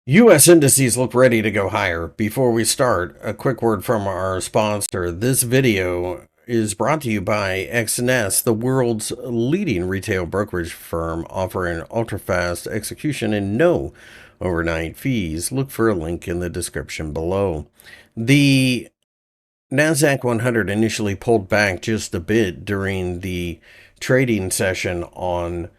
U.S. indices look ready to go higher. Before we start, a quick word from our sponsor. This video is brought to you by XNS, the world's leading retail brokerage firm offering ultra-fast execution and no overnight fees. Look for a link in the description below. The Nasdaq 100 initially pulled back just a bit during the trading session on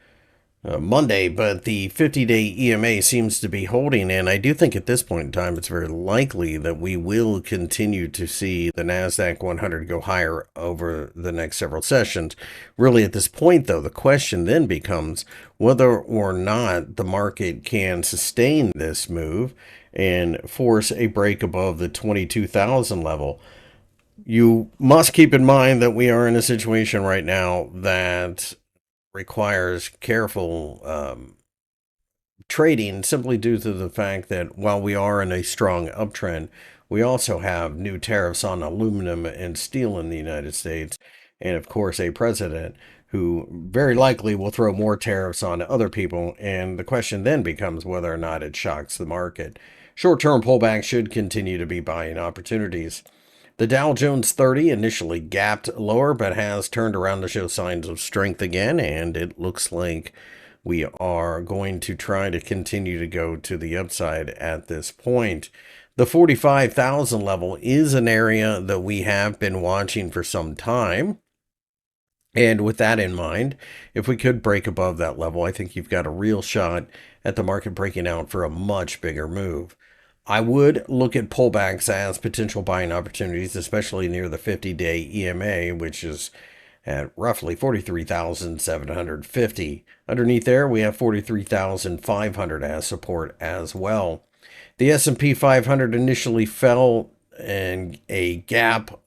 Monday, but the 50-day EMA seems to be holding, and I do think at this point in time it's very likely that we will continue to see the Nasdaq 100 go higher over the next several sessions. Really, at this point, though, the question then becomes whether or not the market can sustain this move and force a break above the 22,000 level. You must keep in mind that we are in a situation right now that requires careful trading simply due to the fact that while we are in a strong uptrend, we also have new tariffs on aluminum and steel in the United States, and of course, a president who very likely will throw more tariffs on other people. And the question then becomes whether or not it shocks the market. Short term pullback should continue to be buying opportunities. The Dow Jones 30 initially gapped lower, but has turned around to show signs of strength again, and it looks like we are going to try to continue to go to the upside at this point. The 45,000 level is an area that we have been watching for some time. And with that in mind, if we could break above that level, I think you've got a real shot at the market breaking out for a much bigger move. I would look at pullbacks as potential buying opportunities, especially near the 50-day EMA, which is at roughly 43,750. Underneath there, we have 43,500 as support as well. The S&P 500 initially fell in a gap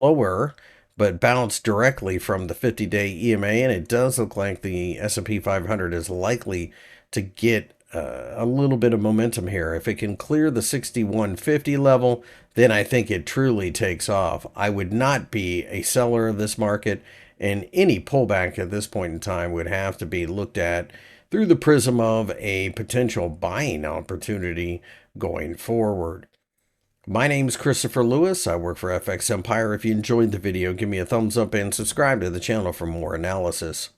lower, but bounced directly from the 50-day EMA, and it does look like the S&P 500 is likely to get a little bit of momentum here. If it can clear the 6150 level, then I think it truly takes off. I would not be a seller of this market, and any pullback at this point in time would have to be looked at through the prism of a potential buying opportunity going forward. My name is Christopher Lewis. I work for FXEmpire. If you enjoyed the video, give me a thumbs up and subscribe to the channel for more analysis.